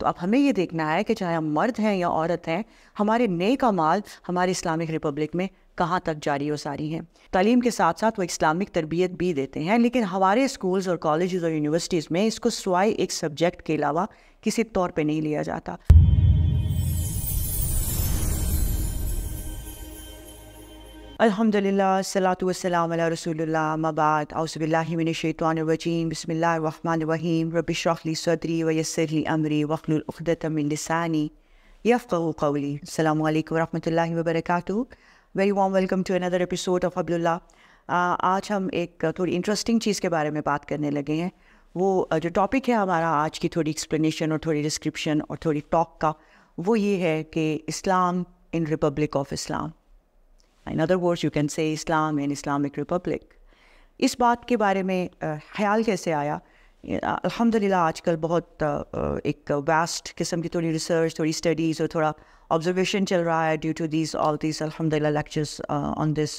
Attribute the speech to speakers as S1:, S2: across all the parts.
S1: تو اب ہمیں یہ دیکھنا ہے کہ چاہے ہم مرد ہیں یا عورت ہیں، ہمارے نیک اعمال ہمارے اسلامک ریپبلک میں کہاں تک جاری و ساری ہیں۔ تعلیم کے ساتھ ساتھ وہ اسلامک تربیت بھی دیتے ہیں، لیکن ہمارے اسکولز اور کالجز اور یونیورسٹیز میں اس کو سوائے ایک سبجیکٹ کے علاوہ کسی طور پہ نہیں لیا جاتا۔ الحمدللہ الصلاۃ والسلام علی رسول اللہ، اما بعد، اعوذ باللہ من الشیطان الرجیم، بسم اللہ الرحمن الرحیم، رب اشرح لی صدری ویسر لی امری واحلل عقدۃ من لسانی یفقہوا قولی۔ السلام علیکم ورحمۃ اللہ وبرکاتہ۔ Very warm welcome to another episode of حبل اللہ۔ آج ہم ایک تھوڑی انٹرسٹنگ چیز کے بارے میں بات کرنے لگے ہیں۔ وہ جو ٹاپک ہے ہمارا آج کی، تھوڑی ایکسپلینیشن اور تھوڑی ڈسکرپشن اور تھوڑی ٹاک کا، وہ یہ ہے کہ اسلام ان ریپبلک آف اسلام۔ In other words, you can say Islam and Islamic Republic۔ اس بات کے بارے میں خیال کیسے آیا؟ الحمدللہ آج کل بہت ایک واسٹ قسم کی تھوڑی ریسرچ، تھوڑی اسٹڈیز اور تھوڑا آبزرویشن چل رہا ہے ڈیو ٹو all these الحمدللہ lectures on this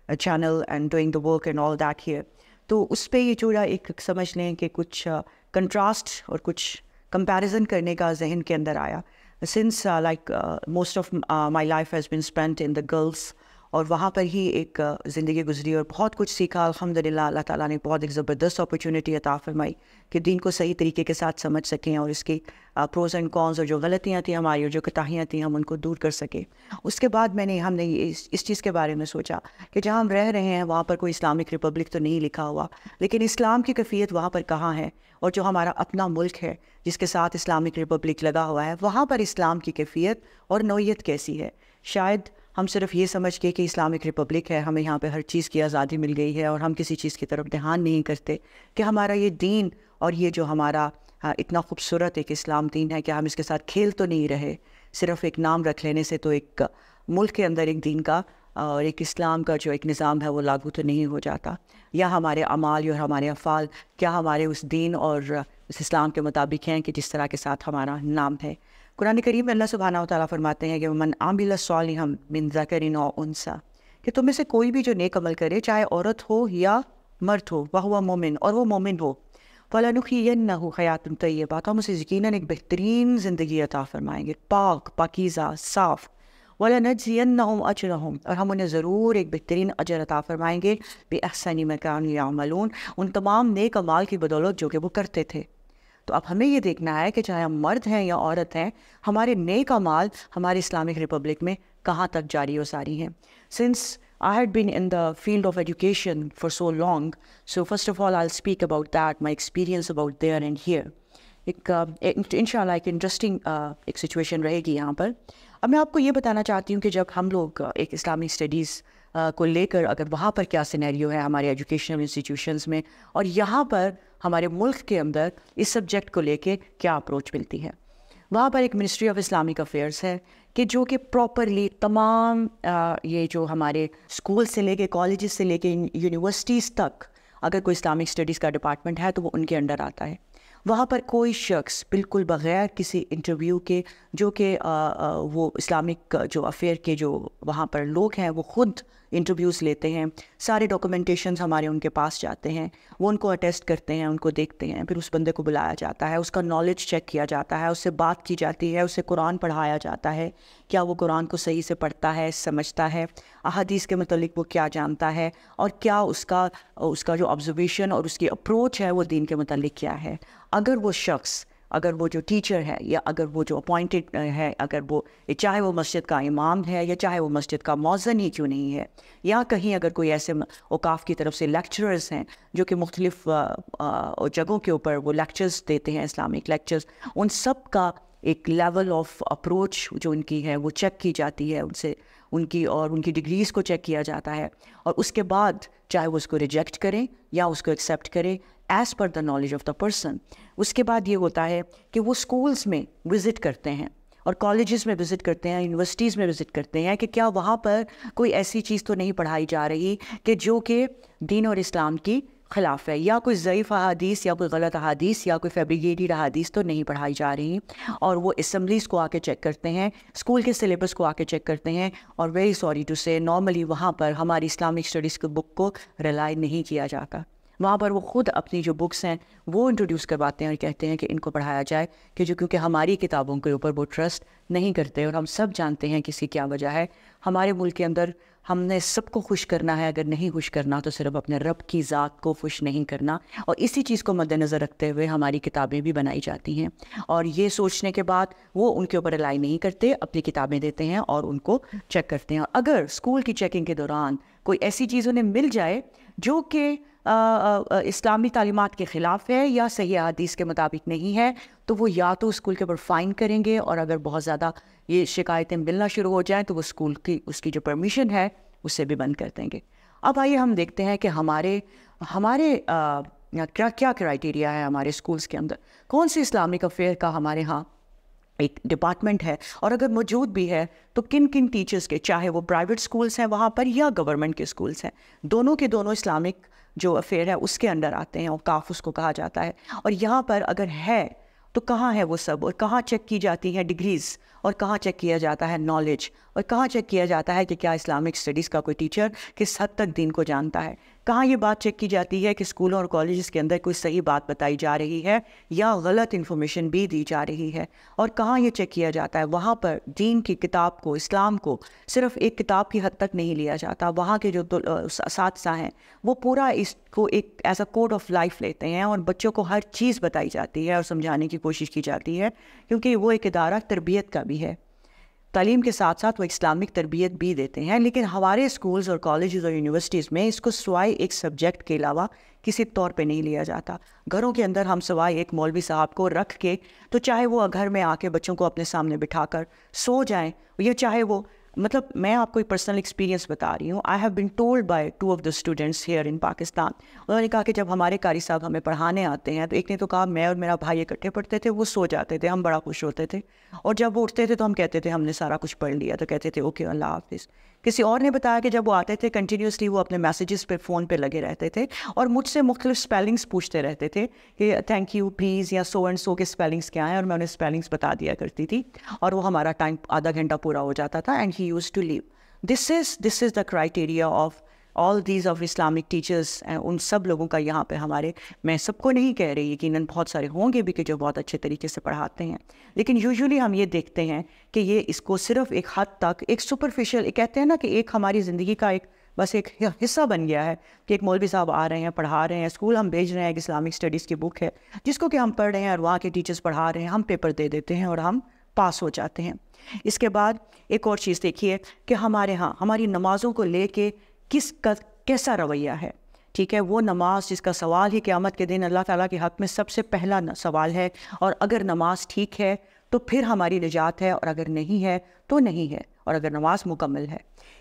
S1: channel and doing the work and all that here۔ تو اس پہ یہ تھوڑا ایک سمجھ لیں کہ کچھ کنٹراسٹ اور کچھ کمپیریزن کرنے کا ذہن کے اندر آیا۔ Since like most of my life has been spent in the Gulf، اور وہاں پر ہی ایک زندگی گزری اور بہت کچھ سیکھا الحمدللہ۔ اللہ تعالیٰ نے بہت ایک زبردست اپرچونیٹی عطا فرمائی کہ دین کو صحیح طریقے کے ساتھ سمجھ سکیں اور اس کی پروز اینڈ کونز اور جو غلطیاں تھیں ہماری اور جو کوتاہیاں تھیں ہم ان کو دور کر سکیں۔ اس کے بعد ہم نے اس چیز کے بارے میں سوچا کہ جہاں ہم رہ رہے ہیں وہاں پر کوئی اسلامک ریپبلک تو نہیں لکھا ہوا، لیکن اسلام کی کیفیت وہاں پر کہاں ہے، اور جو ہمارا اپنا ملک ہے جس کے ساتھ اسلامک ریپبلک لگا ہوا ہے، وہاں پر اسلام کی کیفیت اور نوعیت کیسی ہے۔ شاید ہم صرف یہ سمجھ کے کہ اسلامک ریپبلک ہے، ہمیں یہاں پہ ہر چیز کی آزادی مل گئی ہے اور ہم کسی چیز کی طرف دھیان نہیں کرتے کہ ہمارا یہ دین اور یہ جو ہمارا اتنا خوبصورت ایک اسلام دین ہے، کیا ہم اس کے ساتھ کھیل تو نہیں رہے؟ صرف ایک نام رکھ لینے سے تو ایک ملک کے اندر ایک دین کا اور ایک اسلام کا جو ایک نظام ہے وہ لاگو تو نہیں ہو جاتا؟ یا ہمارے اعمال اور ہمارے افعال کیا ہمارے اس دین اور اس اسلام کے مطابق ہیں کہ جس طرح کے ساتھ ہمارا نام ہے؟ قرآن کریم میں اللہ سبحانہ و تعالیٰ فرماتے ہیں کہ من عمل صالحا من ذکر او انثی، کہ تم میں سے کوئی بھی جو نیک عمل کرے، چاہے عورت ہو یا مرد ہو، وہو مومن، اور وہ مومن ہو، فلنحیینہ حیاۃ طیبہ، تو ہم اسے یقیناً ایک بہترین زندگی عطا فرمائیں گے، پاک پاکیزہ صاف، ولنجزینہم اجرہم، اور ہم انہیں ضرور ایک بہترین اجر عطا فرمائیں گے، بأحسن ما کانوا یعملون، ان تمام نیک اعمال کی بدولت جو کہ وہ کرتے تھے۔ تو اب ہمیں یہ دیکھنا ہے کہ چاہے ہم مرد ہیں یا عورت ہیں، ہمارے نیک اعمال ہمارے اسلامک ریپبلک میں کہاں تک جاری و ساری ہیں۔ Since I had been in the field of education for so long, so first of all I'll speak about that, my experience about there and here۔ ایک انشاءاللہ ایک انٹرسٹنگ ایک سچویشن رہے گی یہاں پر۔ اب میں آپ کو یہ بتانا چاہتی ہوں کہ جب ہم لوگ ایک اسلامک اسٹڈیز کو لے کر، اگر وہاں پر کیا سینیریو ہے ہمارے ایجوکیشنل انسٹیٹیوشنز میں، اور یہاں پر ہمارے ملک کے اندر اس سبجیکٹ کو لے کے کیا اپروچ ملتی ہے۔ وہاں پر ایک منسٹری آف اسلامک افیئرس ہے کہ جو کہ پراپرلی تمام یہ جو ہمارے اسکول سے لے کے کالجز سے لے کے یونیورسٹیز تک اگر کوئی اسلامک اسٹڈیز کا ڈپارٹمنٹ ہے تو وہ ان کے انڈر آتا ہے۔ وہاں پر کوئی شخص بالکل بغیر کسی انٹرویو کے، جو کہ وہ اسلامک جو افیئر کے جو وہاں پر لوگ ہیں وہ خود انٹرویوز لیتے ہیں، سارے ڈاکومنٹیشنز ہمارے ان کے پاس جاتے ہیں، وہ ان کو اٹیسٹ کرتے ہیں، ان کو دیکھتے ہیں، پھر اس بندے کو بلایا جاتا ہے، اس کا نالج چیک کیا جاتا ہے، اس سے بات کی جاتی ہے، اسے قرآن پڑھایا جاتا ہے، کیا وہ قرآن کو صحیح سے پڑھتا ہے، سمجھتا ہے، احادیث کے متعلق وہ کیا جانتا ہے، اور کیا اس کا جو آبزرویشن اور اس کی اپروچ ہے وہ دین کے متعلق کیا ہے۔ اگر وہ شخص، اگر وہ جو ٹیچر ہے یا اگر وہ جو اپوائنٹڈ ہے، اگر وہ چاہے وہ مسجد کا امام ہے یا چاہے وہ مسجد کا مؤذن ہی کیوں نہیں ہے، یا کہیں اگر کوئی ایسے اوقاف کی طرف سے لیکچررز ہیں جو کہ مختلف جگہوں کے اوپر وہ لیکچرز دیتے ہیں، اسلامک لیکچرز، ان سب کا ایک لیول آف اپروچ جو ان کی ہے وہ چیک کی جاتی ہے، ان کی ڈگریز کو چیک کیا جاتا ہے، اور اس کے بعد چاہے وہ اس کو ریجیکٹ کریں یا اس کو ایکسیپٹ کریں as per the knowledge of the person. اس کے بعد یہ ہوتا ہے کہ وہ اسکولز میں وزٹ کرتے ہیں اور کالجز میں وزٹ کرتے ہیں، یونیورسٹیز میں وزٹ کرتے ہیں کہ کیا وہاں پر کوئی ایسی چیز تو نہیں پڑھائی جا رہی کہ جو کہ دین اور اسلام کی خلاف ہے، یا کوئی ضعیف احادیث یا کوئی غلط احادیث یا کوئی فیبریکیٹڈ احادیث تو نہیں پڑھائی جا رہی۔ اور وہ اسمبلیز کو آ کے چیک کرتے ہیں، اسکول کے سلیبس کو آ کے چیک کرتے ہیں، اور ویری سوری ٹو سے نارملی وہاں پر ہماری اسلامک اسٹڈیز کی بک کو ریلائی نہیں کیا جاتا۔ وہاں پر وہ خود اپنی جو بکس ہیں وہ انٹروڈیوس کرواتے ہیں اور کہتے ہیں کہ ان کو پڑھایا جائے، کہ جو کیونکہ ہماری کتابوں کے اوپر وہ ٹرسٹ نہیں کرتے، اور ہم سب جانتے ہیں کہ اس کی کیا وجہ ہے۔ ہمارے ملک کے اندر ہم نے سب کو خوش کرنا ہے، اگر نہیں خوش کرنا تو صرف اپنے رب کی ذات کو خوش نہیں کرنا، اور اسی چیز کو مد نظر رکھتے ہوئے ہماری کتابیں بھی بنائی جاتی ہیں، اور یہ سوچنے کے بعد وہ ان کے اوپر الائی نہیں کرتے، اپنی کتابیں دیتے ہیں اور ان کو چیک کرتے ہیں۔ اور اگر اسکول کی چیکنگ کے دوران کوئی ایسی چیز انہیں مل جائے جو کہ اسلامی تعلیمات کے خلاف ہے یا صحیح حدیث کے مطابق نہیں ہے، تو وہ یا تو اسکول کے اوپر فائن کریں گے، اور اگر بہت زیادہ یہ شکایتیں ملنا شروع ہو جائیں تو وہ اسکول کی اس کی جو پرمیشن ہے اسے بھی بند کر دیں گے۔ اب آئیے ہم دیکھتے ہیں کہ ہمارے کیا کرائیٹیریا ہے ہمارے اسکولس کے اندر، کون سی اسلامک افیئر کا ہمارے ہاں ایک ڈپارٹمنٹ ہے، اور اگر موجود بھی ہے تو کن کن ٹیچرز کے، چاہے وہ پرائیویٹ اسکولس ہیں وہاں پر یا گورنمنٹ کے اسکولس ہیں، دونوں کے دونوں اسلامک جو افیئر ہے اس کے انڈر آتے ہیں، اوقاف اس کو کہا جاتا ہے۔ اور یہاں پر اگر ہے تو کہاں ہے وہ سب، اور کہاں چیک کی جاتی ہے ڈگریز، اور کہاں چیک کیا جاتا ہے نالج، اور کہاں چیک کیا جاتا ہے کہ کیا اسلامک اسٹڈیز کا کوئی ٹیچر کس حد تک دین کو جانتا ہے، کہاں یہ بات چیک کی جاتی ہے کہ اسکولوں اور کالجز کے اندر کوئی صحیح بات بتائی جا رہی ہے یا غلط انفارمیشن بھی دی جا رہی ہے، اور کہاں یہ چیک کیا جاتا ہے وہاں پر دین کی کتاب کو، اسلام کو صرف ایک کتاب کی حد تک نہیں لیا جاتا، وہاں کے جو اساتذہ ہیں وہ پورا اس کو ایک as a code of life لیتے ہیں، اور بچوں کو ہر چیز بتائی جاتی ہے اور سمجھانے کی کوشش کی جاتی ہے، کیونکہ وہ ایک ادارہ تربیت کا بھی ہے، تعلیم کے ساتھ ساتھ وہ اسلامک تربیت بھی دیتے ہیں۔ لیکن ہمارے اسکولز اور کالجز اور یونیورسٹیز میں اس کو سوائے ایک سبجیکٹ کے علاوہ کسی طور پہ نہیں لیا جاتا۔ گھروں کے اندر ہم سوائے ایک مولوی صاحب کو رکھ کے، تو چاہے وہ گھر میں آ کے بچوں کو اپنے سامنے بٹھا کر سو جائیں، یا چاہے وہ مطلب میں آپ کو ایک پرسنل ایکسپیرینس بتا رہی ہوں۔ I have been told by 2 of the students here in Pakistan, انہوں نے کہا کہ جب ہمارے قاری صاحب ہمیں پڑھانے آتے ہیں تو ایک نے تو کہا میں اور میرا بھائی اکٹھے پڑھتے تھے، وہ سو جاتے تھے، ہم بڑا خوش ہوتے تھے، اور جب وہ اٹھتے تھے تو ہم کہتے تھے ہم نے سارا کچھ پڑھ لیا، تو کہتے تھے اوکے اللہ حافظ۔ کسی اور نے بتایا کہ جب وہ آتے تھے کنٹینیوسلی وہ اپنے میسیجز پہ فون پہ لگے رہتے تھے، اور مجھ سے مختلف اسپیلنگس پوچھتے رہتے تھے کہ تھینک یو پلیز یا سو اینڈ سو کے اسپیلنگس کیا ہیں، اور میں انہیں اسپیلنگس بتا دیا کرتی تھی، اور وہ ہمارا ٹائم آدھا گھنٹہ پورا ہو جاتا تھا، and he used to live. This is the criteria of all these of Islamic teachers، ان سب لوگوں کا یہاں پہ ہمارے، میں سب کو نہیں کہہ رہی، یقیناً بہت سارے ہوں گے بھی کہ جو بہت اچھے طریقے سے پڑھاتے ہیں، لیکن یوزولی ہم یہ دیکھتے ہیں کہ یہ اس کو صرف ایک حد تک ایک سپرفیشل، کہتے ہیں نا کہ ایک ہماری زندگی کا ایک بس ایک حصہ بن گیا ہے کہ ایک مولوی صاحب آ رہے ہیں پڑھا رہے ہیں، اسکول ہم بھیج رہے ہیں، ایک اسلامک اسٹڈیز کی بک ہے جس کو کہ ہم پڑھ رہے ہیں اور وہاں کے ٹیچرز پڑھا رہے ہیں، ہم پیپر دے دیتے ہیں اور ہم پاس ہو جاتے ہیں۔ اس کے بعد ایک اور چیز دیکھیے کہ ہمارے ہاں ہماری نمازوں کو لے کے کیسا رویہ ہے، ٹھیک ہے، وہ نماز جس کا سوال ہی قیامت کے دن اللہ تعالیٰ کے حق میں سب سے پہلا سوال ہے، اور اگر نماز ٹھیک ہے تو پھر ہماری نجات ہے، اور اگر نہیں ہے تو نہیں ہے، اور اگر نماز مکمل ہے۔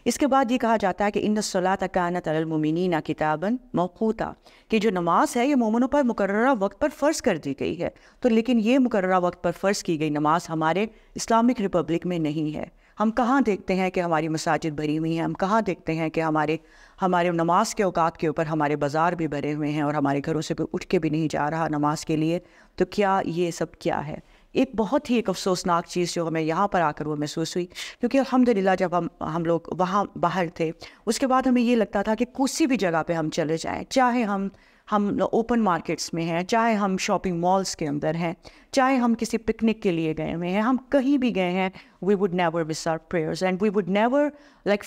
S1: اس کے بعد یہ کہا جاتا ہے کہ ان الصلاۃ کانت علی المؤمنین کتابا موقوتا، کہ جو نماز ہے یہ مومنوں پر مقررہ وقت پر فرض کر دی گئی ہے، تو لیکن یہ مقررہ وقت پر فرض کی گئی نماز ہمارے اسلامک ریپبلک میں نہیں ہے۔ ہم کہاں دیکھتے ہیں کہ ہماری مساجد بھری ہوئی ہیں، ہم کہاں دیکھتے ہیں کہ ہمارے نماز کے اوقات کے اوپر ہمارے بازار بھی بھرے ہوئے ہیں، اور ہمارے گھروں سے کوئی اٹھ کے بھی نہیں جا رہا نماز کے لیے، تو کیا یہ سب کیا ہے؟ ایک بہت ہی ایک افسوسناک چیز جو ہمیں یہاں پر آ کر وہ محسوس ہوئی، کیونکہ الحمدللہ جب ہم لوگ وہاں باہر تھے، اس کے بعد ہمیں یہ لگتا تھا کہ کسی بھی جگہ پہ ہم چلے جائیں، چاہے ہم اوپن مارکیٹس میں ہیں، چاہے ہم شاپنگ مالز کے اندر ہیں، چاہے ہم کسی پکنک کے لیے گئے ہوئے ہیں، ہم کہیں بھی گئے ہیں، we would never miss our prayers and we would never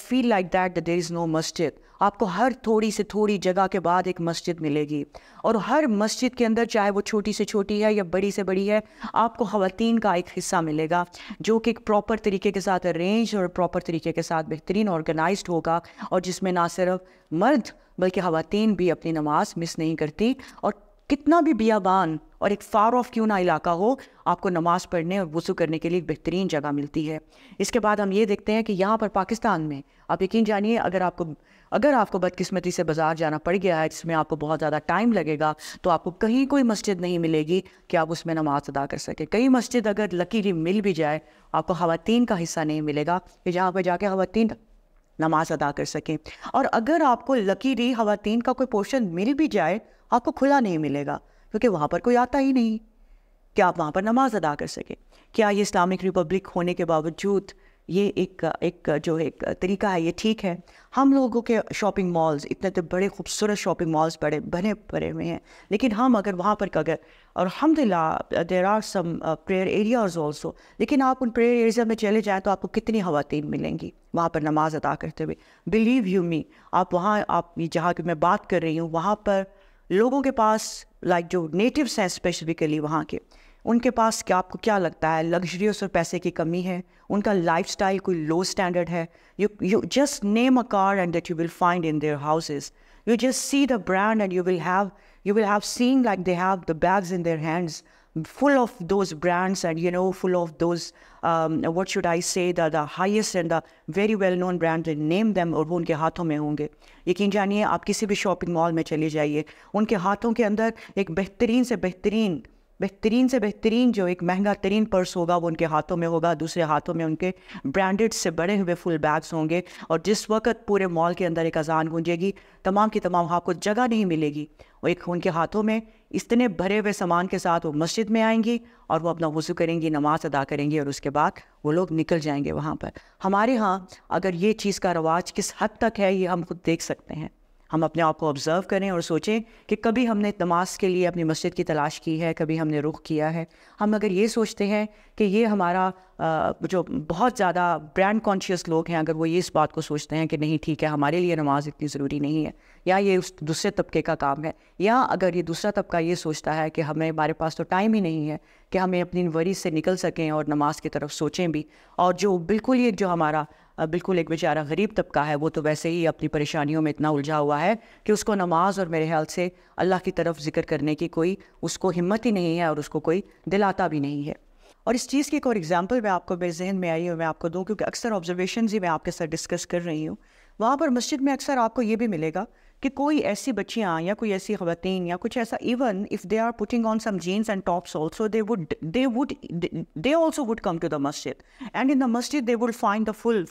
S1: feel like that there is no masjid۔ آپ کو ہر تھوڑی سے تھوڑی جگہ کے بعد ایک مسجد ملے گی، اور ہر مسجد کے اندر چاہے وہ چھوٹی سے چھوٹی ہے یا بڑی سے بڑی ہے، آپ کو خواتین کا ایک حصہ ملے گا جو کہ ایک پراپر طریقے کے ساتھ ارینج اور پراپر طریقے کے ساتھ بہترین آرگنائزڈ ہوگا، اور جس میں نہ صرف مرد بلکہ خواتین بھی اپنی نماز مس نہیں کرتی، اور کتنا بھی بیابان اور ایک فار آف کیوں نہ علاقہ ہو، آپ کو نماز پڑھنے اور وضو کرنے کے لیے ایک بہترین جگہ ملتی ہے۔ اس کے بعد ہم یہ دیکھتے ہیں کہ یہاں پر پاکستان میں آپ یقین جانیے، اگر آپ کو بدقسمتی سے بازار جانا پڑ گیا ہے جس میں آپ کو بہت زیادہ ٹائم لگے گا، تو آپ کو کہیں کوئی مسجد نہیں ملے گی کہ آپ اس میں نماز ادا کر سکیں۔ کئی مسجد اگر لکیلی مل بھی جائے، آپ کو خواتین کا حصہ نہیں ملے گا کہ جہاں پہ جا کے خواتین نماز ادا کر سکیں، اور اگر آپ کو لکیلی خواتین کا کوئی پورشن مل بھی جائے، آپ کو کھلا نہیں ملے گا، کیونکہ وہاں پر کوئی آتا ہی نہیں کہ آپ وہاں پر نماز ادا کر سکیں۔ کیا یہ اسلامک ریپبلک ہونے کے باوجود یہ ایک جو ایک طریقہ ہے یہ ٹھیک ہے. ہم لوگوں کے شاپنگ مالز اتنے بڑے خوبصورت شاپنگ مالز بنے پڑے ہوئے ہیں, لیکن ہم اگر وہاں پر اور الحمدللہ there are some prayer areas also, لیکن آپ ان پریئر ایریا میں چلے جائیں تو آپ کو کتنی خواتین ملیں گی وہاں پر نماز ادا کرتے ہوئے. بلیو یو می, آپ جہاں کی میں بات کر رہی ہوں وہاں پر لوگوں کے پاس جو نیٹیوس ہیں اسپیسیفکلی وہاں کے, ان کے پاس کیا آپ کو کیا لگتا ہے لگژریس اور پیسے کی کمی ہے؟ ان کا لائف سٹائل کوئی لو اسٹینڈرڈ ہے؟ You just name a car and that you will find in their houses. You just see the brand and you will have seen like they have the bags in their hands full of those brands and full of those what should I say the highest and the very well known brands, and name them, اور وہ ان کے ہاتھوں میں ہوں گے. یقین جانیے آپ کسی بھی شاپنگ مال میں چلے جائیے, ان کے ہاتھوں کے اندر ایک بہترین سے بہترین جو ایک مہنگا ترین پرس ہوگا وہ ان کے ہاتھوں میں ہوگا, دوسرے ہاتھوں میں ان کے برانڈڈ سے بڑے ہوئے فل بیگس ہوں گے. اور جس وقت پورے مال کے اندر ایک اذان گونجے گی, تمام کی تمام آپ کو جگہ نہیں ملے گی, اور ایک ان کے ہاتھوں میں اتنے بھرے ہوئے سامان کے ساتھ وہ مسجد میں آئیں گی اور وہ اپنا وضو کریں گی, نماز ادا کریں گی, اور اس کے بعد وہ لوگ نکل جائیں گے وہاں پر. ہمارے ہاں اگر یہ چیز کا رواج کس حد تک ہے یہ ہم خود دیکھ سکتے ہیں. ہم اپنے آپ کو آبزرو کریں اور سوچیں کہ کبھی ہم نے نماز کے لیے اپنی مسجد کی تلاش کی ہے, کبھی ہم نے رخ کیا ہے. ہم اگر یہ سوچتے ہیں کہ یہ ہمارا جو بہت زیادہ برانڈ کانشیس لوگ ہیں, اگر وہ یہ اس بات کو سوچتے ہیں کہ نہیں ٹھیک ہے ہمارے لیے نماز اتنی ضروری نہیں ہے, یا یہ اس دوسرے طبقے کا کام ہے, یا اگر یہ دوسرا طبقہ یہ سوچتا ہے کہ ہمارے پاس تو ٹائم ہی نہیں ہے کہ ہمیں اپنی وری سے نکل سکیں اور نماز کی طرف سوچیں بھی, اور جو بالکل یہ جو ہمارا بالکل ایک بیچارہ غریب طبقہ ہے وہ تو ویسے ہی اپنی پریشانیوں میں اتنا الجھا ہوا ہے کہ اس کو نماز اور میرے خیال سے اللہ کی طرف ذکر کرنے کی کوئی اس کو ہمت ہی نہیں ہے, اور اس کو کوئی دل آتا بھی نہیں ہے. اور اس چیز کی ایک اور ایگزامپل میں آپ کو میرے ذہن میں آئی اور میں آپ کو دوں, کیونکہ اکثر آبزرویشنز ہی میں آپ کے ساتھ ڈسکس کر رہی ہوں. وہاں پر مسجد میں اکثر آپ کو یہ بھی ملے گا کہ کوئی ایسی بچیاں یا کوئی ایسی خواتین یا کچھ ایسا, even if they are putting on some jeans and tops also, they also would come to the masjid, and in the masjid they would find the full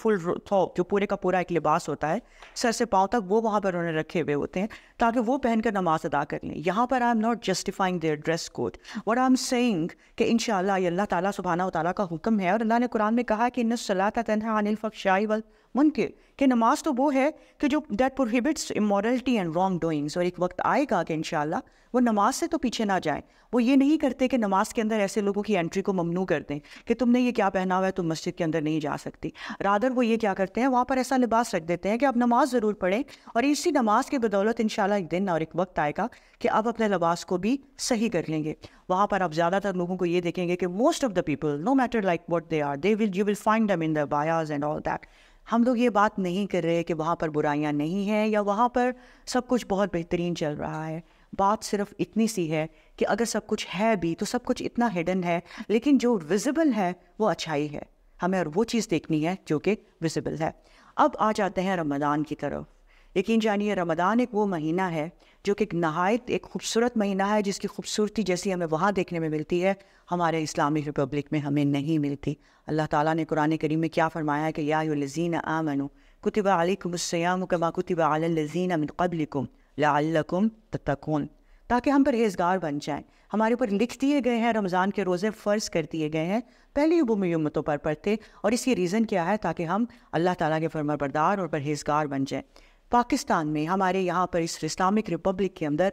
S1: top, جو پورے کا پورا ایک لباس ہوتا ہے سر سے پاؤں تک, وہ وہاں پر انہوں نے رکھے ہوئے ہوتے ہیں تاکہ وہ پہن کر نماز ادا کر لیں. یہاں پر I am not justifying their dress code. What I am saying کہ انشاءاللہ یہ اللہ تعالیٰ سبحانہ و تعالیٰ کا حکم ہے, اور اللہ نے قرآن میں کہا کہ ان الصلاۃ تنہی عن الفحشاء والمنکر, کہ نماز تو وہ ہے کہ جو that prohibits immorality and wrong doings. اور ایک وقت آئے گا کہ انشاءاللہ وہ نماز سے تو پیچھے نہ جائیں. وہ یہ نہیں کرتے کہ نماز کے اندر ایسے لوگوں کی انٹری کو ممنوع کر دیں کہ تم نے یہ کیا پہنا ہوا ہے, تم مسجد کے اندر نہیں جا سکتی. رادر وہ یہ کیا کرتے ہیں, وہاں پر ایسا لباس رکھ دیتے ہیں کہ آپ نماز ضرور پڑھیں, اور اسی نماز کی بدولت انشاءاللہ ایک دن اور ایک وقت آئے گا کہ آپ اپنے لباس کو بھی صحیح کر لیں گے. وہاں پر آپ زیادہ تر لوگوں کو یہ دیکھیں گے کہ most of the people, no matter like what they are, you will find them in the biases and all that. ہم لوگ یہ بات نہیں کر رہے کہ وہاں پر برائیاں نہیں ہیں یا وہاں پر سب کچھ بہت بہترین چل رہا ہے. بات صرف اتنی سی ہے کہ اگر سب کچھ ہے بھی تو سب کچھ اتنا ہڈن ہے, لیکن جو ویزیبل ہے وہ اچھائی ہے. ہمیں اور وہ چیز دیکھنی ہے جو کہ ویزیبل ہے. اب آ جاتے ہیں رمضان کی طرف. یقین جانیے رمضان ایک وہ مہینہ ہے جو کہ ایک نہایت ایک خوبصورت مہینہ ہے, جس کی خوبصورتی جیسی ہمیں وہاں دیکھنے میں ملتی ہے ہمارے اسلامی ریپبلک میں ہمیں نہیں ملتی. اللہ تعالیٰ نے قرآن کریم میں کیا فرمایا ہے کہ یا ایھا الذین آمنوا کتب علیکم الصیام کما کتب علی الذین من قبلکم لعلکم تتقون, تاکہ ہم پرہیزگار بن جائیں. ہمارے اوپر لکھ دیے گئے ہیں رمضان کے روزے, فرض کر دیے گئے ہیں پہلی امتوں پر پڑھتے, اور اس کی ریزن کیا ہے, تاکہ ہم اللہ تعالیٰ کے فرما بردار اور پرہیزگار بن جائیں. پاکستان میں ہمارے یہاں پر اس اسلامک ریپبلک کے اندر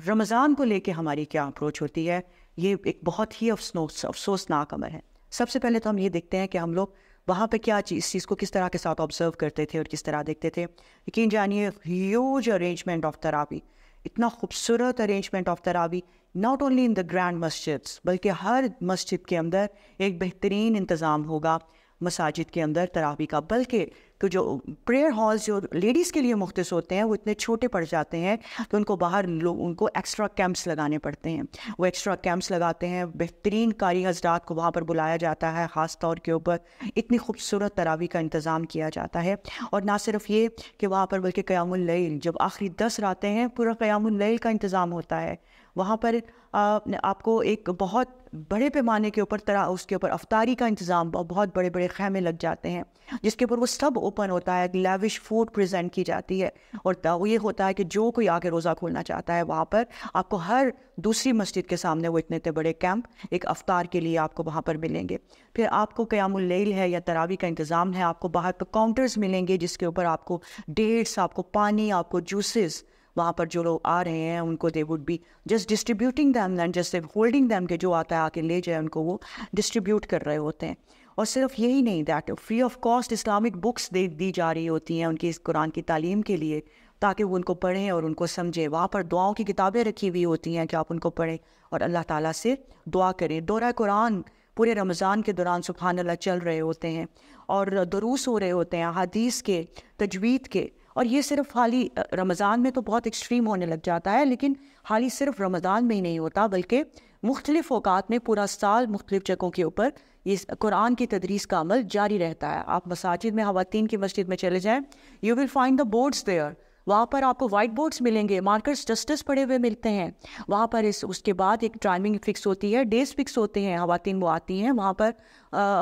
S1: رمضان کو لے کے ہماری کیا اپروچ ہوتی ہے, یہ ایک بہت ہی افسوسناک امر ہے. سب سے پہلے تو ہم یہ دیکھتے ہیں کہ ہم لوگ وہاں پہ کیا اس چیز کو کس طرح کے ساتھ آبزرو کرتے تھے اور کس طرح دیکھتے تھے. یقین جانیے ہیوج ارینجمنٹ آف تراوی, اتنا خوبصورت ارینجمنٹ آف تراوی, not only in the grand مسجدس بلکہ ہر مسجد کے اندر ایک بہترین انتظام ہوگا مساجد کے اندر تراوی کا. بلکہ تو جو پریئر ہالز جو لیڈیز کے لیے مختص ہوتے ہیں وہ اتنے چھوٹے پڑ جاتے ہیں کہ ان کو باہر ان کو ایکسٹرا کیمپس لگانے پڑتے ہیں. وہ ایکسٹرا کیمپس لگاتے ہیں, بہترین قاری حضرات کو وہاں پر بلایا جاتا ہے خاص طور کے اوپر, اتنی خوبصورت تراوی کا انتظام کیا جاتا ہے. اور نہ صرف یہ کہ وہاں پر بلکہ قیام اللیل, جب آخری 10 راتیں ہیں پورا قیام اللیل کا انتظام ہوتا ہے. وہاں پر آپ کو ایک بہت بڑے پیمانے کے اوپر اس کے اوپر افطاری کا انتظام، بہت بڑے بڑے خیمے لگ جاتے ہیں جس کے اوپر وہ سب اوپن ہوتا ہے، لیوش فوڈ پریزنٹ کی جاتی ہے، اور وہ یہ ہوتا ہے کہ جو کوئی آ کے روزہ کھولنا چاہتا ہے وہاں پر آپ کو ہر دوسری مسجد کے سامنے وہ اتنے بڑے کیمپ ایک افطار کے لیے آپ کو وہاں پر ملیں گے۔ پھر آپ کو قیام اللیل ہے یا تراویح کا انتظام ہے، آپ کو باہر پہ کاؤنٹرز ملیں گے جس کے اوپر آپ کو ڈیٹس، آپ کو پانی، آپ کو جوسز، وہاں پر جو لوگ آ رہے ہیں ان کو they would be just distributing them and just holding them, کہ جو آتا ہے آ کے لے جائے، ان کو وہ ڈسٹریبیوٹ کر رہے ہوتے ہیں۔ اور صرف یہی نہیں، that free of cost Islamic books دی جا رہی ہوتی ہیں ان کی اس قرآن کی تعلیم کے لیے، تاکہ وہ ان کو پڑھیں اور ان کو سمجھیں۔ وہاں پر دعاؤں کی کتابیں رکھی ہوئی ہوتی ہیں کہ آپ ان کو پڑھیں اور اللہ تعالیٰ سے دعا کریں۔ دورہ قرآن پورے رمضان کے دوران سبحان اللہ چل رہے ہوتے ہیں، اور دروس ہو رہے ہوتے ہیں حدیث کے، تجوید کے۔ اور یہ صرف حالی رمضان میں تو بہت ایکسٹریم ہونے لگ جاتا ہے، لیکن حالی صرف رمضان میں ہی نہیں ہوتا، بلکہ مختلف اوقات میں پورا سال مختلف جگہوں کے اوپر یہ قرآن کی تدریس کا عمل جاری رہتا ہے۔ آپ مساجد میں، خواتین کی مسجد میں چلے جائیں، you will find the boards there, وہاں پر آپ کو وائٹ بورڈز ملیں گے، مارکرز ڈسٹرز پڑے ہوئے ملتے ہیں وہاں پر۔ اس کے بعد ایک ٹائمنگ فکس ہوتی ہے، ڈیز فکس ہوتے ہیں، خواتین وہ آتی ہیں وہاں پر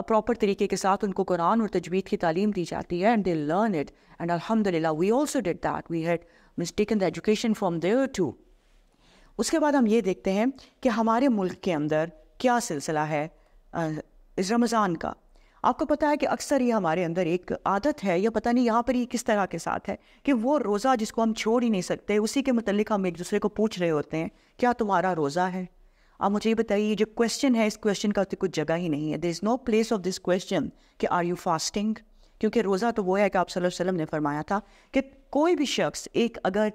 S1: پراپر طریقے کے ساتھ ان کو قرآن اور تجوید کی تعلیم دی جاتی ہے، and they learn it, and الحمدللہ we also did that, we had taken the education from there too. اس کے بعد ہم یہ دیکھتے ہیں کہ ہمارے ملک کے اندر کیا سلسلہ ہے اس رمضان کا۔ آپ کو پتہ ہے کہ اکثر یہ ہمارے اندر ایک عادت ہے، یا پتہ نہیں یہاں پر یہ کس طرح کے ساتھ ہے، کہ وہ روزہ جس کو ہم چھوڑ ہی نہیں سکتے، اسی کے متعلق ہم ایک دوسرے کو پوچھ رہے ہوتے ہیں کیا تمہارا روزہ ہے؟ آپ مجھے یہ بتائیے، یہ جو کویشچن ہے، اس کویشچن کا کچھ جگہ ہی نہیں ہے، دیر از نو پلیس آف دس کویشچن کہ آر یو فاسٹنگ؟ کیونکہ روزہ تو وہ ہے کہ آپ صلی اللہ علیہ وسلم نے فرمایا تھا کہ کوئی بھی شخص اگر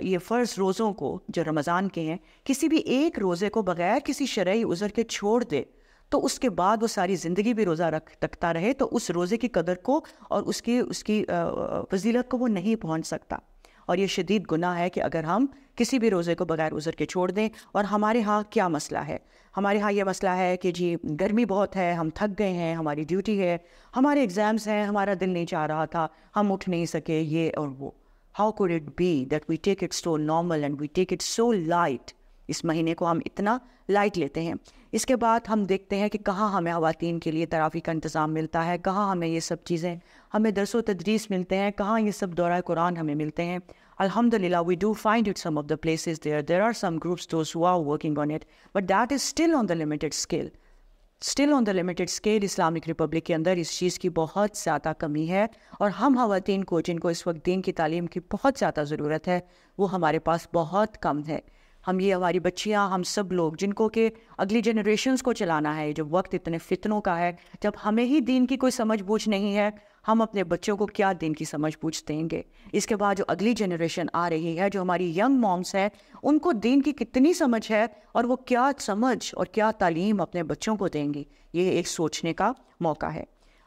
S1: یہ فرض روزوں کو جو رمضان کے ہیں، کسی بھی ایک روزے کو بغیر کسی شرعی عذر کے چھوڑ دے، تو اس کے بعد وہ ساری زندگی بھی روزہ رکھتا رہے تو اس روزے کی قدر کو اور اس کی فضیلت کو وہ نہیں پہنچ سکتا۔ اور یہ شدید گناہ ہے کہ اگر ہم کسی بھی روزے کو بغیر عذر کے چھوڑ دیں۔ اور ہمارے ہاں کیا مسئلہ ہے؟ ہمارے ہاں یہ مسئلہ ہے کہ جی گرمی بہت ہے، ہم تھک گئے ہیں، ہماری ڈیوٹی ہے، ہمارے ایگزامز ہیں، ہمارا دل نہیں چاہ رہا تھا، ہم اٹھ نہیں سکے، یہ اور وہ۔ How could it be that we take it so normal and we take it so light? اس مہینے کو ہم اتنا لائٹ لیتے ہیں۔ اس کے بعد ہم دیکھتے ہیں کہ کہاں ہمیں خواتین کے لیے تراویح کا انتظام ملتا ہے، کہاں ہمیں یہ سب چیزیں، ہمیں درس و تدریس ملتے ہیں، کہاں یہ سب دورہ قرآن ہمیں ملتے ہیں۔ Alhamdulillah, we do find it some of the places there. There are some groups, those who are working on it, but that is still on the limited scale. Still on the limited scale. Islamic republic کے اندر اس چیز کی بہت زیادہ کمی ہے، اور ہم خواتین کو جن کو اس وقت دین کی تعلیم کی بہت زیادہ ضرورت ہے، وہ ہمارے پاس بہت کم ہے۔ یہ ہماری بچیاں، ہم سب لوگ جن کو کہ اگلی جنریشنز کو چلانا ہے، جب وقت اتنے فتنوں کا ہے، جب ہمیں ہی دین کی کوئی سمجھ بوجھ نہیں ہے، ہم اپنے بچوں کو کیا دین کی سمجھ بوجھ دیں گے؟ اس کے بعد جو اگلی جنریشن آ رہی ہے، جو ہماری ینگ مومس ہے، ان کو دین کی کتنی سمجھ ہے، اور وہ کیا سمجھ اور کیا تعلیم اپنے بچوں کو دیں گی؟ یہ ایک سوچنے کا موقع ہے۔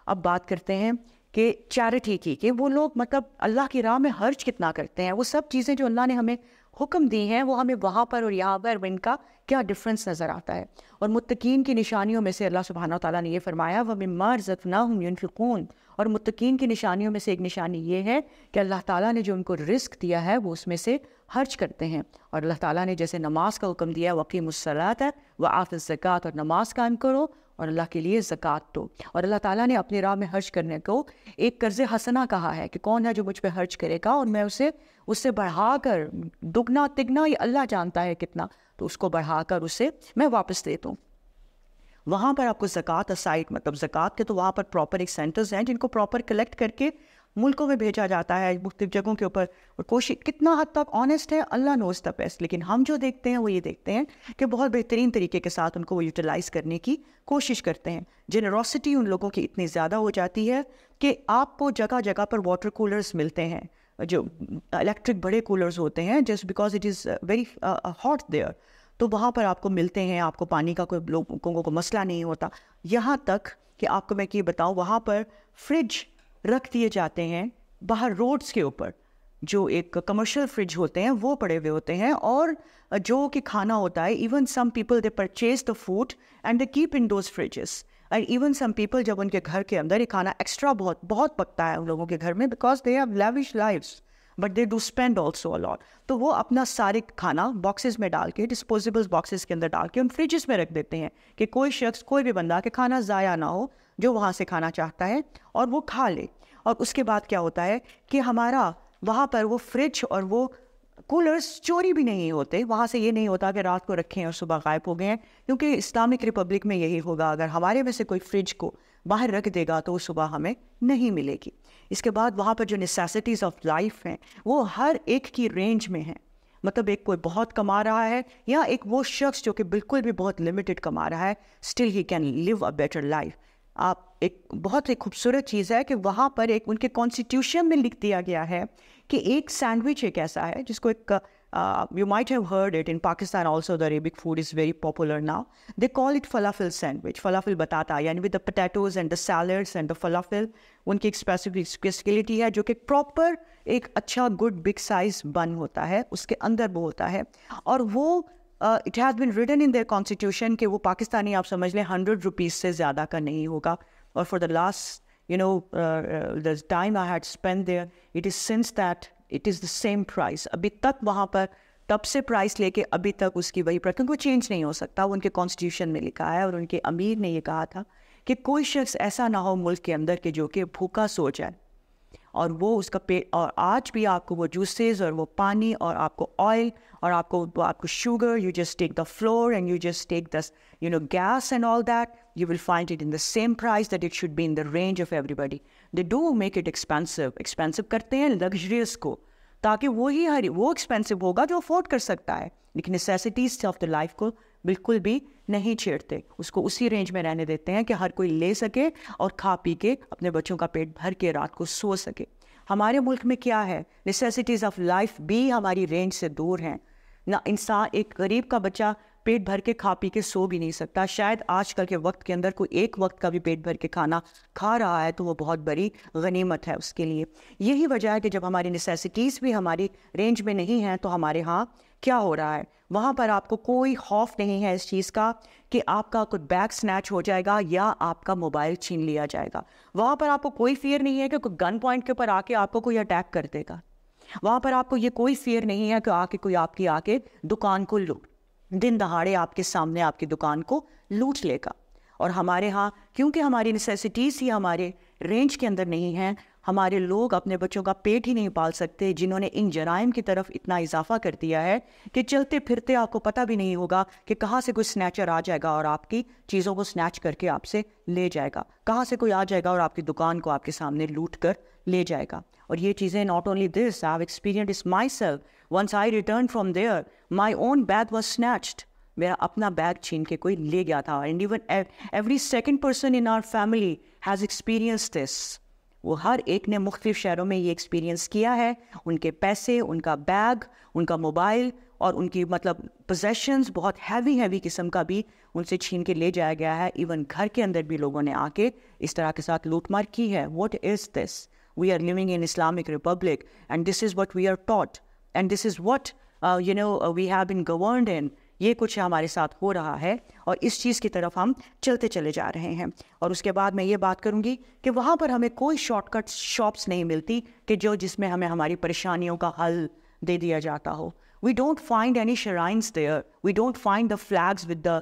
S1: اب بات کرتے ہیں کہ چیریٹی کی، کہ وہ لوگ مطلب اللہ کی راہ میں خرچ کتنا کرتے ہیں۔ وہ سب چیزیں جو اللہ نے ہمیں حکم دی ہیں، وہ ہمیں وہاں پر اور یہاں پر ان کا کیا ڈفرینس نظر آتا ہے۔ اور متقین کی نشانیوں میں سے اللہ سبحانہ وتعالیٰ نے یہ فرمایا وَمِمَّا رَزَقْنَاهُمْ يُنْفِقُونَ، اور متقین کی نشانیوں میں سے ایک نشانی یہ ہے کہ اللہ تعالیٰ نے جو ان کو رزق دیا ہے وہ اس میں سے خرچ کرتے ہیں۔ اور اللہ تعالیٰ نے جیسے نماز کا حکم دیا وَأَقِیمُوا الصَّلَاةَ وَآتُوا الزَّکَاةَ، اور نماز قائم کرو اور اللہ کے لیے زکوٰۃ دو۔ اور اللہ تعالیٰ نے اپنی راہ میں خرچ کرنے کو ایک قرض حسنہ کہا ہے کہ کون ہے جو مجھ پہ خرچ کرے گا اور میں اس سے بڑھا کر دگنا تگنا، یہ اللہ جانتا ہے کتنا، تو اس کو بڑھا کر اسے میں واپس دیتا ہوں۔ وہاں پر آپ کو زکوٰۃ اسائڈ، مطلب زکوٰۃ کے تو وہاں پر پراپر ایک سینٹرز ہیں جن کو پراپر کلیکٹ کر کے ملکوں میں بھیجا جاتا ہے مختلف جگہوں کے اوپر، اور کوشش کتنا حد تک آنیسٹ ہے اللہ نوز دا بیسٹ۔ لیکن ہم جو دیکھتے ہیں وہ یہ دیکھتے ہیں کہ بہت بہترین طریقے کے ساتھ ان کو وہ یوٹیلائز کرنے کی کوشش کرتے ہیں۔ جنروسٹی ان لوگوں کی اتنی زیادہ ہو جاتی ہے کہ آپ کو جگہ جگہ پر واٹر کولرز ملتے ہیں، جو الیکٹرک بڑے کولرز ہوتے ہیں، just because it is very hot there, تو وہاں پر آپ کو ملتے ہیں، آپ کو پانی کا کوئی لوگوں کو مسئلہ نہیں ہوتا۔ یہاں تک کہ آپ کو میں یہ بتاؤں، وہاں پر فریج رکھ دیے جاتے ہیں باہر روڈز کے اوپر، جو ایک کمرشل فریج ہوتے ہیں وہ پڑے ہوئے ہوتے ہیں، اور جو کہ کھانا ہوتا ہے، even some people they purchase the food and they keep in those fridges, and even some people جب ان کے گھر کے اندر یہ کھانا ایکسٹرا بہت پکتا ہے ان لوگوں کے گھر میں، because they have lavish lifes, but they do spend also a lot. تو وہ اپنا سارے کھانا باکسز میں ڈال کے, ڈسپوزیبل باکسز کے اندر ڈال کے ان فریجز میں رکھ دیتے ہیں کہ کوئی شخص, کوئی بھی بندہ کہ کھانا ضائع نہ ہو, جو وہاں سے کھانا چاہتا ہے اور وہ کھا لے. اور اس کے بعد کیا ہوتا ہے کہ ہمارا وہاں پر وہ فریج اور وہ کولرز چوری بھی نہیں ہوتے. وہاں سے یہ نہیں ہوتا کہ رات کو رکھیں اور صبح غائب ہو گئے ہیں, کیونکہ اسلامک ریپبلک میں یہی ہوگا, اگر ہمارے میں سے کوئی فریج کو باہر رکھ دے گا تو وہ صبح ہمیں نہیں ملے گی. اس کے بعد وہاں پر جو نیسیسٹیز آف لائف ہیں وہ ہر ایک کی رینج میں ہیں. مطلب ایک کوئی بہت کما رہا ہے یا ایک وہ شخص جو کہ بالکل بھی بہت لمیٹڈ کما رہا ہے, still he can live a better life. آپ ایک بہت ایک خوبصورت چیز ہے کہ وہاں پر ایک ان کے کانسٹیٹیوشن میں لکھ دیا گیا ہے کہ ایک سینڈوچ ایک ایسا ہے جس کو ایک you might have heard it in Pakistan also. The Arabic food is very popular now. They call it falafel sandwich. Falafel batata, yani with the potatoes and the salads and the falafel. ان کی ایک اسپیسیفکلٹی ہے جو کہ proper ایک اچھا good big size بن ہوتا ہے, اس کے اندر وہ ہوتا ہے. اور وہ it has been written in their constitution کہ وہ پاکستانی آپ سمجھ لیں 100 روپیز سے زیادہ کا نہیں ہوگا. اور for the last the time I had spent there, it is since that it is the same price. ابھی تک وہاں پر تب سے پرائس لے کے ابھی تک اس کی وہی پرائس, کیونکہ وہ چینج نہیں ہو سکتا. وہ ان کے کانسٹیٹیوشن میں لکھا ہے اور ان کے امیر نے یہ کہا تھا کہ کوئی شخص ایسا نہ ہو ملک کے اندر کہ جو کہ بھوکا سو جائے, اور وہ اس کا پیٹ. اور آج بھی آپ کو وہ جوسز اور وہ پانی اور آپ کو آئل اور آپ کو sugar, you just take the flour and you just take the gas and all that, you will find it in the same price that it should be in the range of everybody. They do make it expensive کرتے ہیں luxurious کو, تاکہ وہی وہ expensive ہوگا جو afford کر سکتا ہے, لیکن نیسیسٹیز آف دا لائف کو بالکل بھی نہیں چھیڑتے. اس کو اسی رینج میں رہنے دیتے ہیں کہ ہر کوئی لے سکے اور کھا پی کے اپنے بچوں کا پیٹ بھر کے رات کو سو سکے. ہمارے ملک میں کیا ہے, نیسیسٹیز آف لائف بھی ہماری رینج سے دور ہیں. نہ انسان, ایک غریب کا بچہ پیٹ بھر کے کھا پی کے سو بھی نہیں سکتا. شاید آج کل کے وقت کے اندر کوئی ایک وقت کا بھی پیٹ بھر کے کھانا کھا رہا ہے تو وہ بہت بڑی غنیمت ہے اس کے لیے. یہی وجہ ہے کہ جب ہماری نیسیسٹیز بھی ہماری رینج میں نہیں ہیں تو ہمارے ہاں کیا ہو رہا ہے, وہاں پر آپ کو کوئی خوف نہیں ہے اس چیز کا کہ آپ کا کوئی بیگ سنیچ ہو جائے گا یا آپ کا موبائل چھین لیا جائے گا. وہاں پر آپ کو کوئی فیئر نہیں ہے کہ کوئی گن پوائنٹ کے اوپر آ کے آپ کو کوئی اٹیک کر دے گا. وہاں پر آپ کو یہ کوئی فیئر نہیں ہے کہ آ کے کوئی آپ کی آ کے دکان کو دن دہاڑے آپ کے سامنے آپ کی دکان کو لوٹ لے گا. اور ہمارے ہاں کیونکہ ہماری نیسیسٹیز ہی ہمارے رینج کے اندر نہیں ہیں, ہمارے لوگ اپنے بچوں کا پیٹ ہی نہیں پال سکتے, جنہوں نے ان جرائم کی طرف اتنا اضافہ کر دیا ہے کہ چلتے پھرتے آپ کو پتہ بھی نہیں ہوگا کہ کہاں سے کوئی سنیچر آ جائے گا اور آپ کی چیزوں کو سنیچ کر کے آپ سے لے جائے گا, کہاں سے کوئی آ جائے گا اور آپ کی دکان کو آپ کے سامنے لوٹ کر لے جائے گا. اور یہ چیزیں not only this, I have experienced it myself. Once I returned from there, my own bag was snatched. میرا اپنا بیگ چھین کے کوئی لے گیا تھا. And even every second person in our family has experience this. وہ ہر ایک نے مختلف شہروں میں یہ ایکسپیرینس کیا ہے. ان کے پیسے, ان کا بیگ, ان کا موبائل اور ان کی مطلب پوزیشنز بہت ہیوی قسم کا بھی ان سے چھین کے لے جایا گیا ہے. ایون گھر کے اندر بھی لوگوں نے آ کے اس طرح کے ساتھ لوٹ مار کی ہے. What is this? We are living in Islamic Republic and this is what we are taught and this is what we have been governed in. یہ کچھ ہمارے ساتھ ہو رہا ہے اور اس چیز کی طرف ہم چلتے چلے جا رہے ہیں. اور اس کے بعد میں یہ بات کروں گی کہ وہاں پر ہمیں کوئی شارٹ کٹ شاپس نہیں ملتی کہ جس میں ہمیں ہماری پریشانیوں کا حل دے دیا جاتا ہو. We don't find any shrines there. We don't find the flags with the,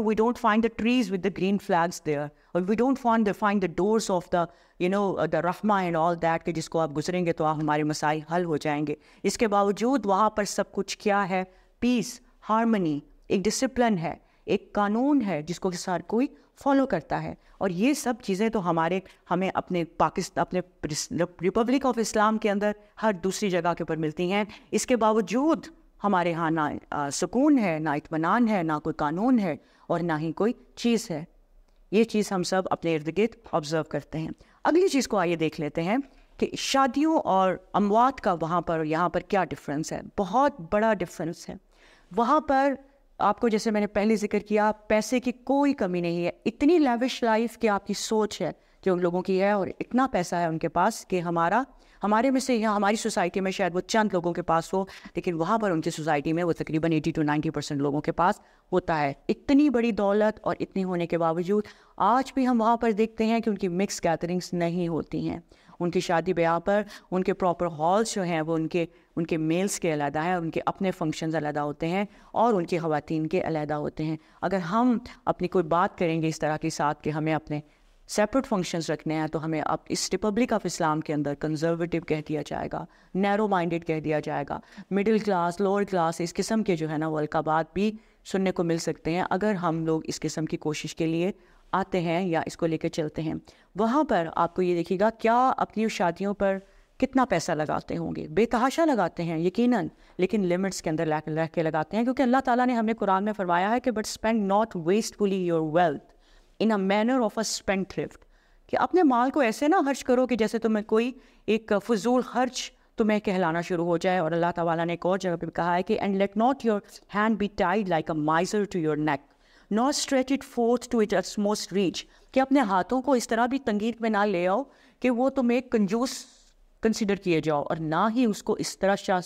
S1: we don't find the trees with the green flags there. Or we don't find the doors of the, the Rahma and all that کہ جس کو آپ گزریں گے تو آپ ہمارے مسائل حل ہو جائیں گے. اس کے باوجود وہاں پر سب کچھ کیا ہے؟ پیس, ہارمنی, ایک ڈسپلن ہے, ایک قانون ہے جس کو ہر کوئی فالو کرتا ہے. اور یہ سب چیزیں تو ہمیں اپنے اپنے ریپبلک آف اسلام کے اندر ہر دوسری جگہ کے اوپر ملتی ہیں. اس کے باوجود ہمارے ہاں نہ سکون ہے, نہ اطمینان ہے, نہ کوئی قانون ہے اور نہ ہی کوئی چیز ہے. یہ چیز ہم سب اپنے ارد گرد آبزرو کرتے ہیں. اگلی چیز کو آئیے دیکھ لیتے ہیں کہ شادیوں اور اموات کا وہاں پر یہاں پر کیا ڈفرینس ہے. بہت بڑا ڈفرینس ہے. وہاں پر آپ کو جیسے میں نے پہلے ذکر کیا, پیسے کی کوئی کمی نہیں ہے. اتنی لیوش لائف کہ آپ کی سوچ ہے جو ان لوگوں کی ہے, اور اتنا پیسہ ہے ان کے پاس کہ ہمارے میں سے یہاں ہماری سوسائٹی میں شاید وہ چند لوگوں کے پاس ہو, لیکن وہاں پر ان کی سوسائٹی میں وہ تقریباً 80 to 90% لوگوں کے پاس ہوتا ہے. اتنی بڑی دولت اور اتنی ہونے کے باوجود آج بھی ہم وہاں پر دیکھتے ہیں کہ ان کی مکس گیدرنگس نہیں ہوتی ہیں. ان کی شادی بیاہ پر ان کے پراپر ہالس جو ہیں وہ ان کے میلز کے علیحدہ ہیں، ان کے اپنے فنکشنز علیحدہ ہوتے ہیں اور ان کی خواتین کے علیحدہ ہوتے ہیں. اگر ہم اپنی کوئی بات کریں گے اس طرح کے ساتھ کہ ہمیں اپنے سیپریٹ فنکشنز رکھنے ہیں، تو ہمیں اب اس ریپبلک آف اسلام کے اندر کنزرویٹو کہہ دیا جائے گا، نیرو مائنڈیڈ کہہ دیا جائے گا، مڈل کلاس، لوور کلاس، اس قسم کے جو ہے نا وہ القابات بھی سننے کو مل سکتے ہیں اگر ہم لوگ اس قسم کی کوشش کے لیے آتے ہیں یا اس کو لے کے چلتے ہیں. وہاں پر آپ کو یہ دیکھیے گا کیا اپنی شادیوں پر کتنا پیسہ لگاتے ہوں گے، بے تحاشا لگاتے ہیں یقیناً، لیکن لمٹس کے اندر رہ کے لگاتے ہیں، کیونکہ اللہ تعالیٰ نے ہمیں قرآن میں فرمایا ہے کہ but spend not wastefully your wealth in a manner of a spendthrift, کہ اپنے مال کو ایسے نہ خرچ کرو کہ جیسے تمہیں کوئی ایک فضول خرچ تمہیں کہلانا شروع ہو جائے. اور اللہ تعالیٰ نے ایک اور جگہ پہ کہا ہے کہ and let not your hand be tied like a miser to your neck not stretch it forth to its most reach, کہ اپنے ہاتھوں کو اس طرح بھی تنگید میں نہ لے آؤ کہ وہ تم ایک کنجوس کنسیڈر کیے جاؤ، اور نہ ہی اس کو اس طرح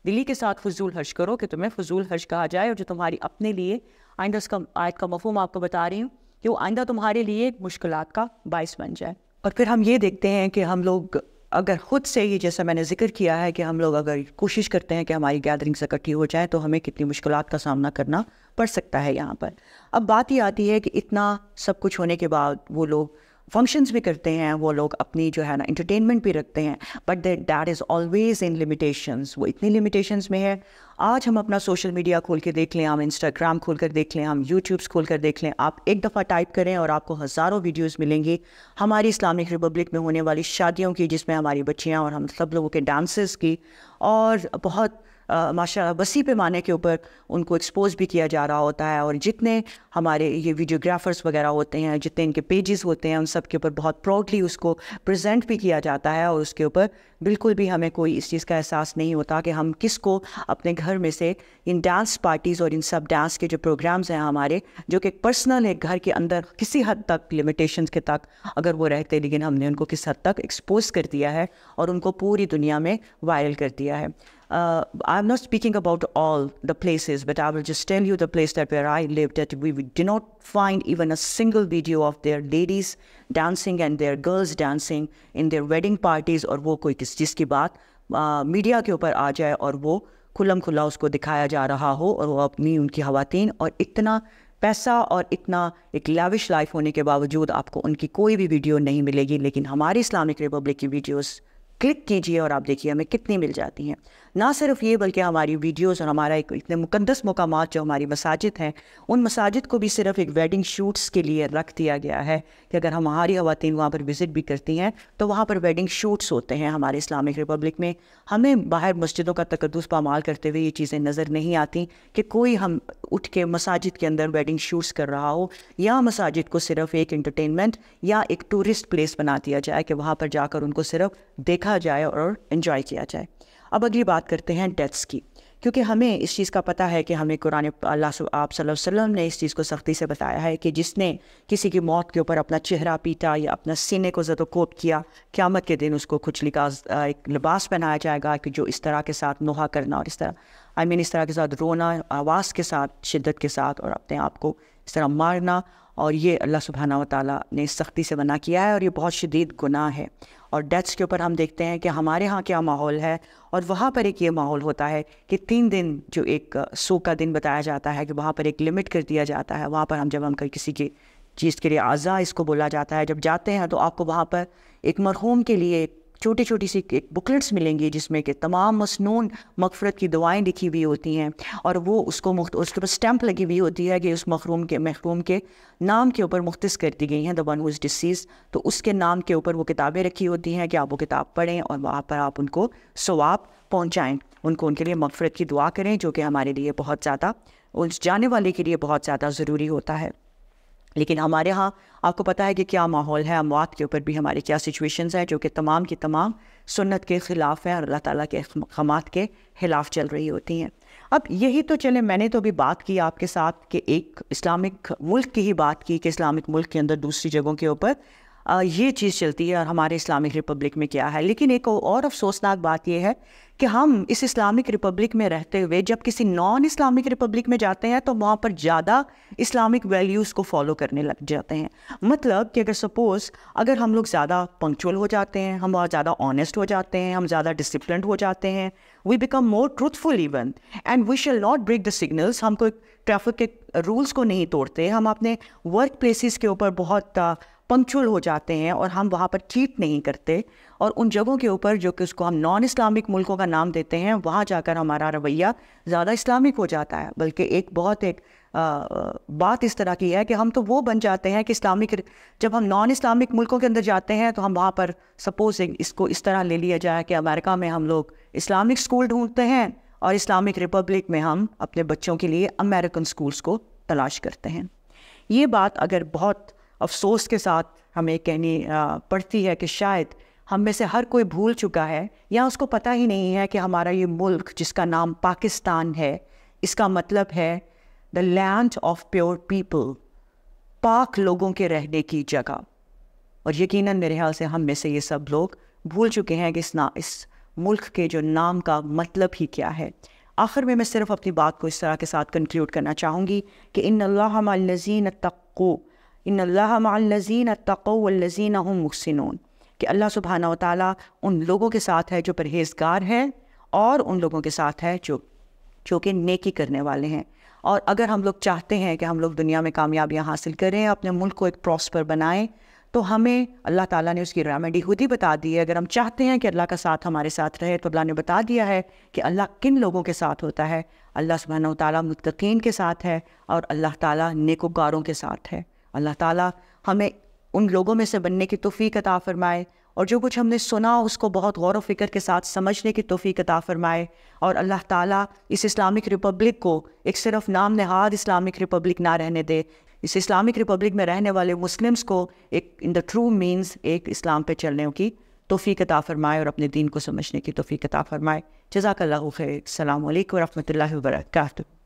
S1: دلی کے ساتھ فضول خرچ کرو کہ تمہیں فضول خرچ کہا جائے، اور جو تمہاری اپنے لیے آئندہ اس کا آیت کا مفہوم آپ کو بتا رہی ہوں کہ وہ آئندہ تمہارے لیے مشکلات کا باعث بن جائے. اور پھر ہم یہ دیکھتے ہیں کہ ہم لوگ اگر خود سے ہی، جیسا میں نے ذکر کیا ہے کہ ہم لوگ اگر کوشش کرتے ہیں کہ ہماری گیدرنگز اکٹھی ہو جائیں تو ہمیں کتنی مشکلات کا سامنا کرنا پڑ سکتا ہے یہاں پر. اب بات یہ آتی ہے کہ اتنا سب کچھ ہونے کے بعد وہ لوگ فنکشنز بھی کرتے ہیں، وہ لوگ اپنی جو ہے نا انٹرٹینمنٹ بھی رکھتے ہیں، but that is always in limitations, وہ اتنی لمیٹیشنز میں ہے. آج ہم اپنا سوشل میڈیا کھول کے دیکھ لیں، ہم انسٹاگرام کھول کر دیکھ لیں، ہم یوٹیوبس کھول کر دیکھ لیں، آپ ایک دفعہ ٹائپ کریں اور آپ کو ہزاروں ویڈیوز ملیں گی ہماری اسلامک ریپبلک میں ہونے والی شادیوں کی، جس میں ہماری بچیاں اور ہم سب لوگوں کے ڈانسز کی، اور بہت ماشاء اللہ وسیع پیمانے کے اوپر ان کو ایکسپوز بھی کیا جا رہا ہوتا ہے. اور جتنے ہمارے یہ ویڈیوگرافرز وغیرہ ہوتے ہیں، جتنے ان کے پیجز ہوتے ہیں، ان سب کے اوپر بہت پراؤڈلی اس کو پریزنٹ بھی کیا جاتا ہے، اور اس کے اوپر بالکل بھی ہمیں کوئی اس چیز کا احساس نہیں ہوتا کہ ہم کس کو اپنے گھر میں سے ان ڈانس پارٹیز اور ان سب ڈانس کے جو پروگرامز ہیں ہمارے، جو کہ پرسنل ہے، گھر کے اندر کسی حد تک لمیٹیشنز کے تک اگر وہ رہتے، لیکن ہم نے ان کو کس حد تک ایکسپوز کر دیا ہے اور ان کو پوری دنیا میں وائرل کر دیا ہے. I'm not speaking about all the places, but I will just tell you the place that where I lived, that we did not find even a single video of their ladies dancing and their girls dancing in their wedding parties, اور وہ کوئی جس کی بات media کے اوپر آ جائے اور وہ کھلم کھلا اس کو دکھایا جا رہا ہو، اور وہ اپنی ان کی خواتین اور اتنا پیسہ اور اتنا ایک لیوش لائف ہونے کے باوجود آپ کو ان کی کوئی بھی ویڈیو نہیں ملے گی. لیکن ہماری اسلامک ریپبلک کی ویڈیوز کلک کیجئے اور آپ دیکھیے ہمیں کتنی مل جاتی ہیں. نہ صرف یہ بلکہ ہماری ویڈیوز اور ہمارا ایک اتنے مقدس مقامات جو ہماری مساجد ہیں، ان مساجد کو بھی صرف ایک ویڈنگ شوٹس کے لیے رکھ دیا گیا ہے کہ اگر ہماری خواتین وہاں پر وزٹ بھی کرتی ہیں تو وہاں پر ویڈنگ شوٹس ہوتے ہیں. ہمارے اسلامک ریپبلک میں ہمیں باہر مسجدوں کا تقدس پامال کرتے ہوئے یہ چیزیں نظر نہیں آتی کہ کوئی ہم اٹھ کے مساجد کے اندر ویڈنگ شوٹس کر رہا ہو، یا مساجد کو صرف ایک انٹرٹینمنٹ یا ایک ٹورسٹ پلیس بنا دیا جائے کہ وہاں پر جا کر ان کو صرف دیکھا جائے اور انجوائے کیا جائے. اب اگلی بات کرتے ہیں ڈیتھس کی، کیونکہ ہمیں اس چیز کا پتہ ہے کہ ہمیں قرآن آپ صلی اللہ علیہ وسلم نے اس چیز کو سختی سے بتایا ہے کہ جس نے کسی کی موت کے اوپر اپنا چہرہ پیٹا یا اپنا سینے کو زد و کوب کیا، قیامت کے دن اس کو کھچلی کا ایک لباس پہنایا جائے گا کہ جو اس طرح کے ساتھ نوحہ کرنا اور اس طرح کے ساتھ رونا، آواز کے ساتھ، شدت کے ساتھ، اور اپنے آپ کو اس طرح مارنا، اور یہ اللہ سبحانہ و تعالیٰ نے سختی سے منع کیا ہے اور یہ بہت شدید گناہ ہے. اور ڈیتھس کے اوپر ہم دیکھتے ہیں کہ ہمارے ہاں کیا ماحول ہے، اور وہاں پر ایک یہ ماحول ہوتا ہے کہ 3 دن جو ایک سو کا دن بتایا جاتا ہے کہ وہاں پر ایک لمٹ کر دیا جاتا ہے. وہاں پر جب ہم کسی کی چیز کے لیے عزا اس کو بولا جاتا ہے، جب جاتے ہیں تو آپ کو وہاں پر ایک مرحوم کے لیے چھوٹی چھوٹی سی ایک بکلیٹس ملیں گی جس میں کہ تمام مسنون مغفرت کی دعائیں لکھی ہوئی ہوتی ہیں، اور وہ اس کے اوپر اسٹیمپ لگی ہوئی ہوتی ہے کہ اس محروم کے نام کے اوپر مختص کر دی گئی ہیں، the one who is deceased. تو اس کے نام کے اوپر وہ کتابیں رکھی ہوتی ہیں کہ آپ وہ کتاب پڑھیں اور وہاں پر آپ ان کو ثواب پہنچائیں، ان کے لیے مغفرت کی دعا کریں، جو کہ ہمارے لیے بہت زیادہ، اس جانے والے کے لیے بہت زیادہ ضروری ہوتا ہے. لیکن ہمارے ہاں آپ کو پتہ ہے کہ کیا ماحول ہے، اموات کے اوپر بھی ہماری کیا سچویشنز ہیں جو کہ تمام کی تمام سنت کے خلاف ہیں اور اللہ تعالیٰ کے احکامات کے خلاف چل رہی ہوتی ہیں. اب یہی تو چلیں، میں نے تو ابھی بات کی آپ کے ساتھ کہ ایک اسلامک ملک کی ہی بات کی کہ اسلامک ملک کے اندر دوسری جگہوں کے اوپر یہ چیز چلتی ہے اور ہمارے اسلامک ریپبلک میں کیا ہے. لیکن ایک اور افسوسناک بات یہ ہے کہ ہم اس اسلامک ریپبلک میں رہتے ہوئے جب کسی نان اسلامک ریپبلک میں جاتے ہیں تو وہاں پر زیادہ اسلامک ویلیوز کو فالو کرنے لگ جاتے ہیں. مطلب کہ اگر ہم لوگ زیادہ پنکچوئل ہو جاتے ہیں, ہم بہت زیادہ آنیسٹ ہو جاتے ہیں, ہم زیادہ ڈسپلنڈ ہو جاتے ہیں, we become more truthful even, and we shall not break the signals. ہم کوئی ٹریفک کے رولس کو نہیں توڑتے, ہم اپنے ورک پلیسز کے اوپر بہت پنکچوئل ہو جاتے ہیں اور ہم وہاں پر چیٹ نہیں کرتے, اور ان جگہوں کے اوپر جو کہ اس کو ہم نان اسلامک ملکوں کا نام دیتے ہیں وہاں جا کر ہمارا رویہ زیادہ اسلامک ہو جاتا ہے. بلکہ ایک بات اس طرح کی ہے کہ ہم تو وہ بن جاتے ہیں کہ جب ہم نان اسلامک ملکوں کے اندر جاتے ہیں تو ہم وہاں پر سپوز اس کو اس طرح لے لیا جائے کہ امریکہ میں ہم لوگ اسلامک اسکول ڈھونڈتے ہیں اور اسلامک ریپبلک میں ہم اپنے بچوں کے لیے امریکن اسکولس کو تلاش کرتے ہیں. یہ بات اگر بہت افسوس کے ساتھ ہمیں کہنی پڑتی ہے کہ شاید ہم میں سے ہر کوئی بھول چکا ہے یا اس کو پتہ ہی نہیں ہے کہ ہمارا یہ ملک جس کا نام پاکستان ہے, اس کا مطلب ہے دا لینڈ آف پیور پیپل, پاک لوگوں کے رہنے کی جگہ. اور یقیناً میرے خیال سے ہم میں سے یہ سب لوگ بھول چکے ہیں کہ اس ملک کے جو نام کا مطلب ہی کیا ہے. آخر میں صرف اپنی بات کو اس طرح کے ساتھ کنکلیوڈ کرنا چاہوں گی کہ ان اللہ مع الذین اتقوا, ان اللہ مع الذین اتقوا والذین هم محسنون, کہ اللہ سبحانہ و تعالیٰ ان لوگوں کے ساتھ ہے جو پرہیزگار ہیں اور ان لوگوں کے ساتھ ہے جو کہ نیکی کرنے والے ہیں. اور اگر ہم لوگ چاہتے ہیں کہ ہم لوگ دنیا میں کامیابیاں حاصل کریں, اپنے ملک کو ایک پراسپر بنائیں, تو ہمیں اللہ تعالیٰ نے اس کی ریمیڈی خود ہی بتا دی ہے. اگر ہم چاہتے ہیں کہ اللہ کا ساتھ ہمارے ساتھ رہے تو اللہ نے بتا دیا ہے کہ اللہ کن لوگوں کے ساتھ ہوتا ہے. اللہ سبحانہ و تعالیٰ متقین کے ساتھ ہے اور اللہ تعالیٰ نیکوکاروں کے ساتھ ہے. اللہ تعالیٰ ہمیں ان لوگوں میں سے بننے کی توفیق عطا فرمائے, اور جو کچھ ہم نے سنا اس کو بہت غور و فکر کے ساتھ سمجھنے کی توفیق عطا فرمائے, اور اللہ تعالیٰ اس اسلامک ریپبلک کو ایک صرف نام نہاد اسلامک ریپبلک نہ رہنے دے. اس اسلامک ریپبلک میں رہنے والے مسلمز کو ایک ان دا ٹرو مینز ایک اسلام پہ چلنے کی توفیق عطا فرمائے اور اپنے دین کو سمجھنے کی توفیق عطا فرمائے. جزاک اللہ خیر. السلام علیکم ورحمۃ اللہ وبرکاتہ.